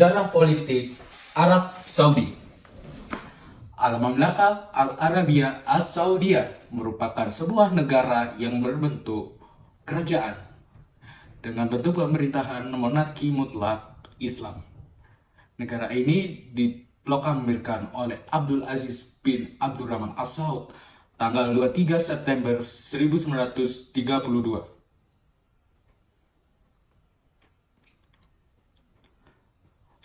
Sejarah politik Arab Saudi. Al-Mamlakah Al-Arabiyah As-Saudiyah merupakan sebuah negara yang berbentuk kerajaan dengan bentuk pemerintahan monarki mutlak Islam. Negara ini diproklamirkan oleh Abdul Aziz bin Abdurrahman As-Saud tanggal 23 September 1932.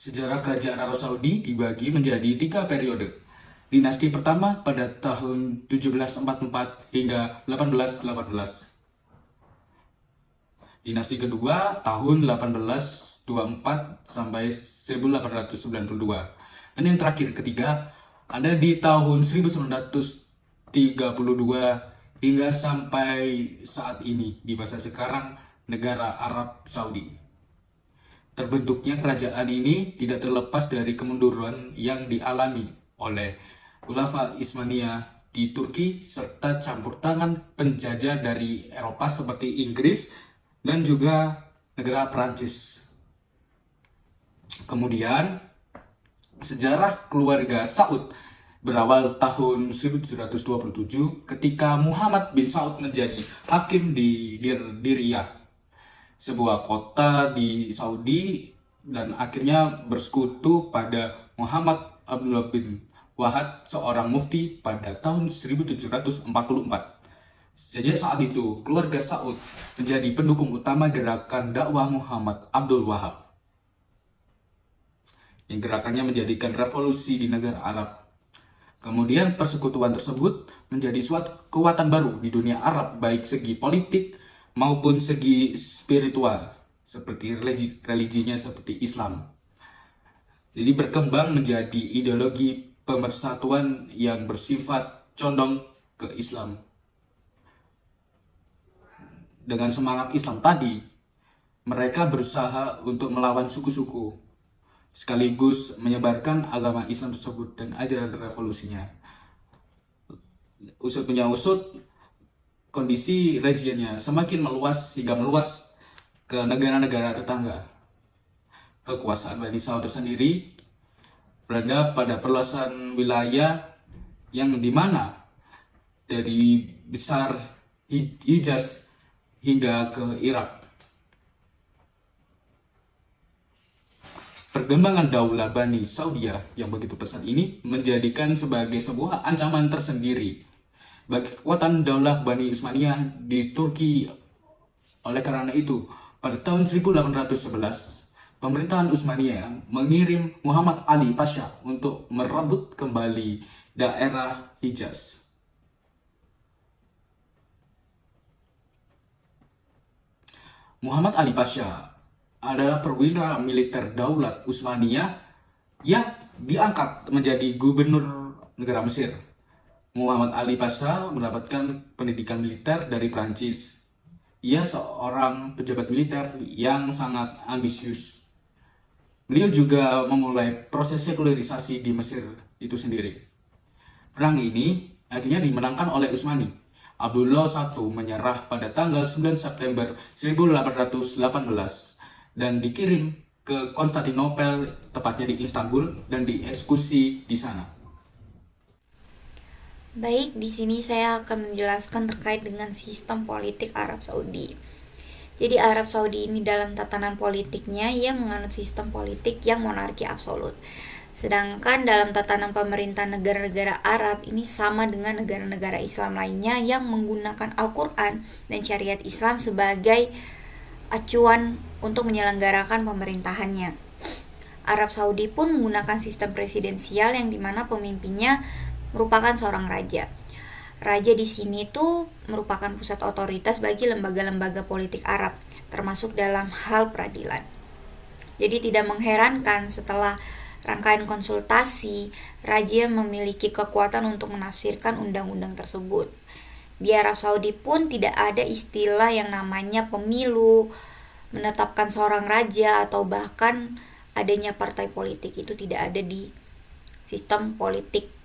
Sejarah kerajaan Arab Saudi dibagi menjadi 3 periode. Dinasti pertama pada tahun 1744 hingga 1818. Dinasti kedua tahun 1824 sampai 1892. Dan yang terakhir ketiga ada di tahun 1932 hingga sampai saat ini di masa sekarang negara Arab Saudi. Terbentuknya kerajaan ini tidak terlepas dari kemunduran yang dialami oleh Khulafa Utsmaniyah di Turki serta campur tangan penjajah dari Eropa seperti Inggris dan juga negara Prancis. Kemudian sejarah keluarga Saud berawal tahun 1727 ketika Muhammad bin Saud menjadi hakim di Diriyah, sebuah kota di Saudi, dan akhirnya bersekutu pada Muhammad Abdullah bin Wahad, seorang mufti pada tahun 1744. Sejak saat itu, keluarga Saud menjadi pendukung utama gerakan dakwah Muhammad Abdul Wahab, yang gerakannya menjadikan revolusi di negara Arab. Kemudian persekutuan tersebut menjadi suatu kekuatan baru di dunia Arab, baik segi politik maupun segi spiritual, seperti religinya seperti Islam. Jadi berkembang menjadi ideologi pemersatuan yang bersifat condong ke Islam. Dengan semangat Islam tadi, mereka berusaha untuk melawan suku-suku, sekaligus menyebarkan agama Islam tersebut dan ajaran revolusinya. Usut punya usut, kondisi regionnya semakin meluas hingga meluas ke negara-negara tetangga. Kekuasaan Bani Saud tersendiri berada pada perluasan wilayah yang dimana dari besar Hijaz hingga ke Irak. Perkembangan daulah Bani Saudiyah yang begitu pesat ini menjadikan sebagai sebuah ancaman tersendiri bagi kekuatan daulah Bani Utsmaniyah di Turki. Oleh karena itu, pada tahun 1811, pemerintahan Utsmaniyah mengirim Muhammad Ali Pasha untuk merebut kembali daerah Hijaz. Muhammad Ali Pasha adalah perwira militer Daulat Utsmaniyah yang diangkat menjadi gubernur negara Mesir. Muhammad Ali Pasha mendapatkan pendidikan militer dari Prancis. Ia seorang pejabat militer yang sangat ambisius. Beliau juga memulai proses sekularisasi di Mesir itu sendiri. Perang ini akhirnya dimenangkan oleh Utsmani. Abdullah I menyerah pada tanggal 9 September 1818 dan dikirim ke Konstantinopel, tepatnya di Istanbul, dan dieksekusi di sana. Baik, di sini saya akan menjelaskan terkait dengan sistem politik Arab Saudi. Jadi Arab Saudi ini dalam tatanan politiknya ia menganut sistem politik yang monarki absolut. Sedangkan dalam tatanan pemerintah negara-negara Arab ini sama dengan negara-negara Islam lainnya yang menggunakan Al-Quran dan syariat Islam sebagai acuan untuk menyelenggarakan pemerintahannya. Arab Saudi pun menggunakan sistem presidensial yang dimana pemimpinnya merupakan seorang raja. Raja di sini tuh merupakan pusat otoritas bagi lembaga-lembaga politik Arab, termasuk dalam hal peradilan. Jadi tidak mengherankan setelah rangkaian konsultasi, raja memiliki kekuatan untuk menafsirkan undang-undang tersebut. Di Arab Saudi pun tidak ada istilah yang namanya pemilu, menetapkan seorang raja, atau bahkan adanya partai politik. Itu tidak ada di sistem politik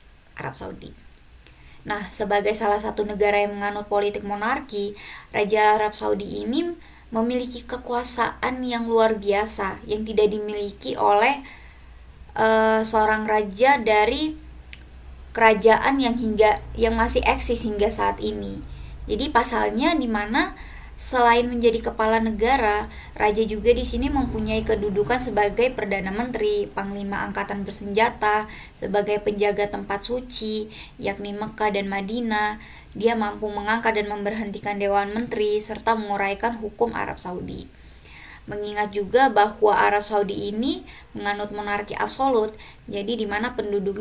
Arab Saudi. Nah, sebagai salah satu negara yang menganut politik monarki, Raja Arab Saudi ini memiliki kekuasaan yang luar biasa yang tidak dimiliki oleh seorang raja dari kerajaan yang masih eksis hingga saat ini. Jadi pasalnya di mana selain menjadi kepala negara, raja juga di sini mempunyai kedudukan sebagai perdana menteri, panglima angkatan bersenjata, sebagai penjaga tempat suci, yakni Mekah dan Madinah. Dia mampu mengangkat dan memberhentikan dewan menteri serta menguraikan hukum Arab Saudi. Mengingat juga bahwa Arab Saudi ini menganut monarki absolut, jadi di mana penduduk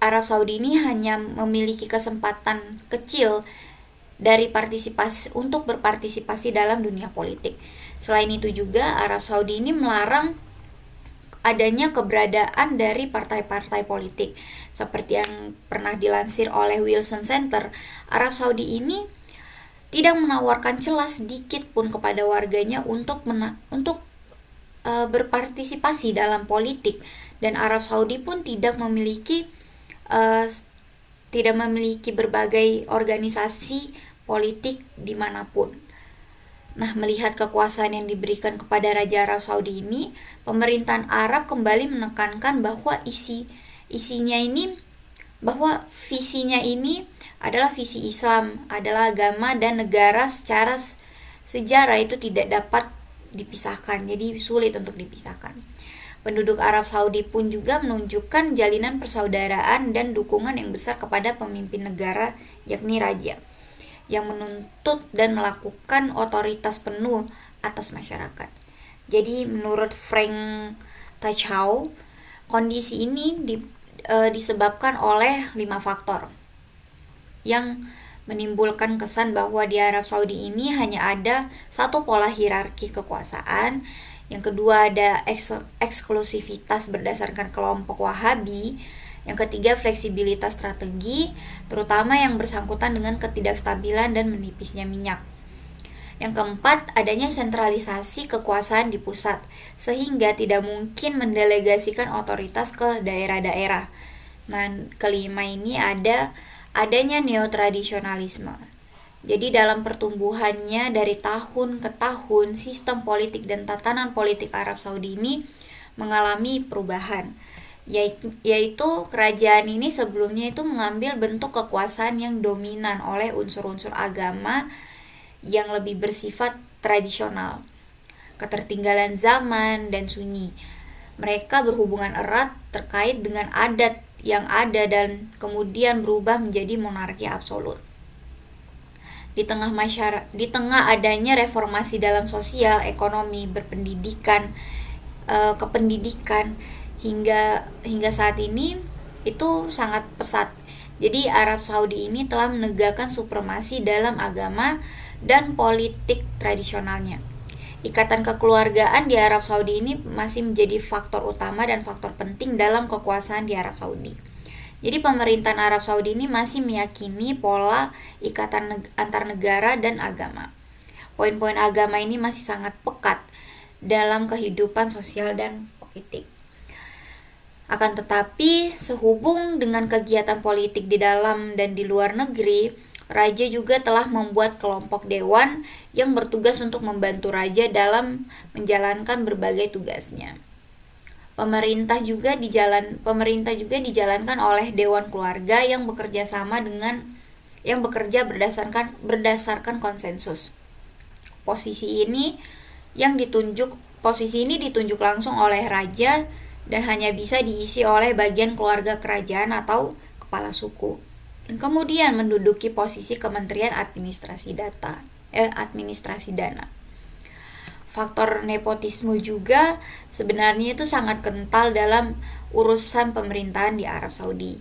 Arab Saudi ini hanya memiliki kesempatan kecil untuk berpartisipasi dalam dunia politik. Selain itu juga Arab Saudi ini melarang adanya keberadaan dari partai-partai politik. Seperti yang pernah dilansir oleh Wilson Center, Arab Saudi ini tidak menawarkan celah sedikit pun kepada warganya untuk berpartisipasi dalam politik, dan Arab Saudi pun tidak memiliki berbagai organisasi politik dimanapun. Nah, melihat kekuasaan yang diberikan kepada Raja Arab Saudi ini, pemerintahan Arab kembali menekankan bahwa visinya ini adalah visi Islam, adalah agama dan negara secara sejarah itu tidak dapat dipisahkan, jadi sulit untuk dipisahkan. Penduduk Arab Saudi pun juga menunjukkan jalinan persaudaraan dan dukungan yang besar kepada pemimpin negara, yakni raja, yang menuntut dan melakukan otoritas penuh atas masyarakat. Jadi menurut Frank Tachau, kondisi ini disebabkan oleh 5 faktor yang menimbulkan kesan bahwa di Arab Saudi ini hanya ada satu pola hierarki kekuasaan. Yang kedua ada eksklusivitas berdasarkan kelompok Wahabi. Yang ketiga fleksibilitas strategi, terutama yang bersangkutan dengan ketidakstabilan dan menipisnya minyak. Yang keempat, adanya sentralisasi kekuasaan di pusat, sehingga tidak mungkin mendelegasikan otoritas ke daerah-daerah. Nah, kelima ini adanya neotradisionalisme. Jadi dalam pertumbuhannya dari tahun ke tahun, sistem politik dan tatanan politik Arab Saudi ini mengalami perubahan, yaitu kerajaan ini sebelumnya itu mengambil bentuk kekuasaan yang dominan oleh unsur-unsur agama yang lebih bersifat tradisional, ketertinggalan zaman dan sunyi. Mereka berhubungan erat terkait dengan adat yang ada dan kemudian berubah menjadi monarki absolut. Di tengah adanya reformasi dalam sosial, ekonomi, kependidikan hingga saat ini itu sangat pesat. Jadi Arab Saudi ini telah menegakkan supremasi dalam agama dan politik tradisionalnya. Ikatan kekeluargaan di Arab Saudi ini masih menjadi faktor utama dan faktor penting dalam kekuasaan di Arab Saudi. Jadi pemerintahan Arab Saudi ini masih meyakini pola ikatan antar negara dan agama. Poin-poin agama ini masih sangat pekat dalam kehidupan sosial dan politik. Akan tetapi, sehubung dengan kegiatan politik di dalam dan di luar negeri, raja juga telah membuat kelompok dewan yang bertugas untuk membantu raja dalam menjalankan berbagai tugasnya. Pemerintah juga dijalankan oleh dewan keluarga yang bekerja berdasarkan konsensus. Posisi ini ditunjuk langsung oleh raja dan hanya bisa diisi oleh bagian keluarga kerajaan atau kepala suku. Dan kemudian menduduki posisi Kementerian Administrasi Dana. Faktor nepotisme juga sebenarnya itu sangat kental dalam urusan pemerintahan di Arab Saudi.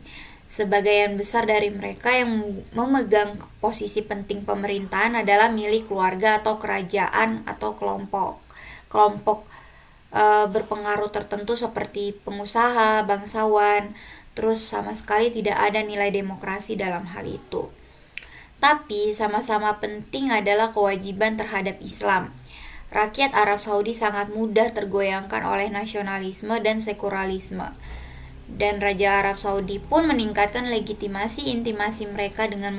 Sebagian besar dari mereka yang memegang posisi penting pemerintahan adalah milik keluarga atau kerajaan atau kelompok berpengaruh tertentu seperti pengusaha, bangsawan. Terus sama sekali tidak ada nilai demokrasi dalam hal itu. Tapi sama-sama penting adalah kewajiban terhadap Islam. Rakyat Arab Saudi sangat mudah tergoyangkan oleh nasionalisme dan sekularisme. Dan Raja Arab Saudi pun meningkatkan legitimasi intimasi mereka dengan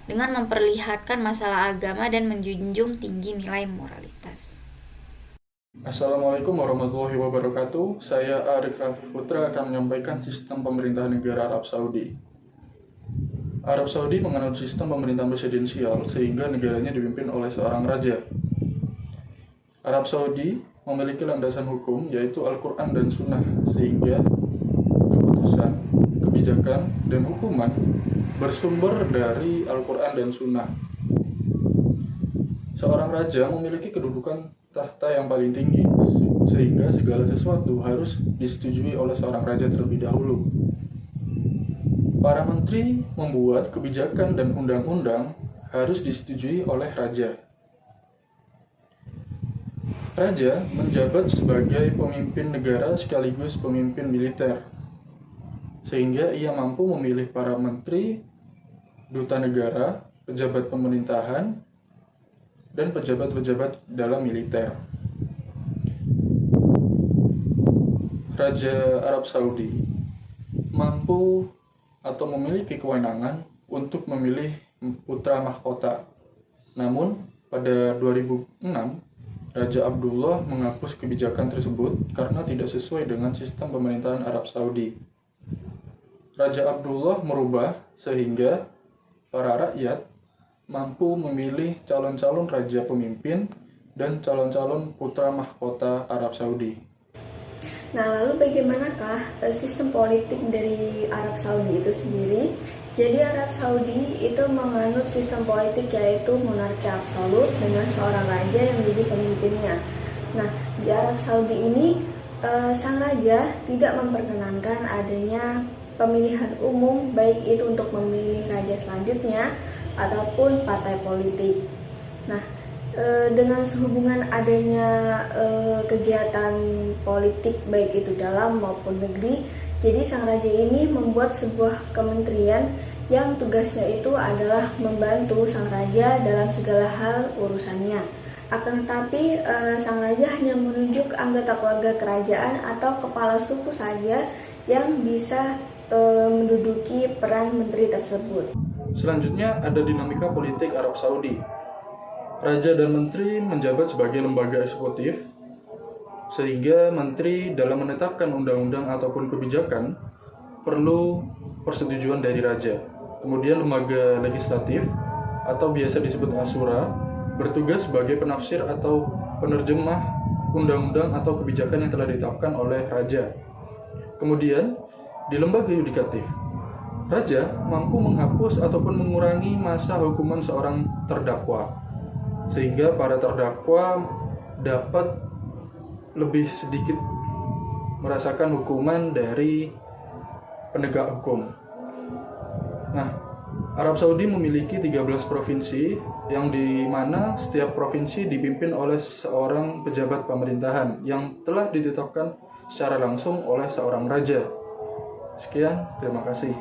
memperlihatkan masalah agama dan menjunjung tinggi nilai moralitas. Assalamualaikum warahmatullahi wabarakatuh. Saya Arik Raffi Putra akan menyampaikan sistem pemerintahan negara Arab Saudi. Arab Saudi menganut sistem pemerintahan presidensial sehingga negaranya dipimpin oleh seorang raja. Arab Saudi memiliki landasan hukum yaitu Al-Quran dan Sunnah, sehingga keputusan, kebijakan, dan hukuman bersumber dari Al-Quran dan Sunnah. Seorang raja memiliki kedudukan tahta yang paling tinggi, sehingga segala sesuatu harus disetujui oleh seorang raja terlebih dahulu. Para menteri membuat kebijakan dan undang-undang harus disetujui oleh raja. Raja menjabat sebagai pemimpin negara sekaligus pemimpin militer, sehingga ia mampu memilih para menteri, duta negara, pejabat pemerintahan, dan pejabat-pejabat dalam militer. Raja Arab Saudi mampu atau memiliki kewenangan untuk memilih putra mahkota. Namun, pada 2006, Raja Abdullah menghapus kebijakan tersebut karena tidak sesuai dengan sistem pemerintahan Arab Saudi. Raja Abdullah merubah sehingga para rakyat mampu memilih calon-calon raja pemimpin dan calon-calon putra mahkota Arab Saudi. Nah, lalu bagaimanakah sistem politik dari Arab Saudi itu sendiri? Jadi Arab Saudi itu menganut sistem politik yaitu monarki absolut dengan seorang raja yang menjadi pemimpinnya. Nah, di Arab Saudi ini sang raja tidak memperkenankan adanya pemilihan umum, baik itu untuk memilih raja selanjutnya ataupun partai politik. Nah, dengan sehubungan adanya kegiatan politik baik itu dalam maupun negeri, jadi sang raja ini membuat sebuah kementerian yang tugasnya itu adalah membantu sang raja dalam segala hal urusannya. Akan tetapi sang raja hanya menunjuk anggota keluarga kerajaan atau kepala suku saja yang bisa menduduki peran menteri tersebut. Selanjutnya ada dinamika politik Arab Saudi. Raja dan menteri menjabat sebagai lembaga eksekutif, sehingga menteri dalam menetapkan undang-undang ataupun kebijakan perlu persetujuan dari raja. Kemudian lembaga legislatif atau biasa disebut Asura bertugas sebagai penafsir atau penerjemah undang-undang atau kebijakan yang telah ditetapkan oleh raja. Kemudian di lembaga yudikatif, raja mampu menghapus ataupun mengurangi masa hukuman seorang terdakwa, sehingga para terdakwa dapat lebih sedikit merasakan hukuman dari penegak hukum. Nah, Arab Saudi memiliki 13 provinsi yang di mana setiap provinsi dipimpin oleh seorang pejabat pemerintahan yang telah ditetapkan secara langsung oleh seorang raja. Sekian, terima kasih.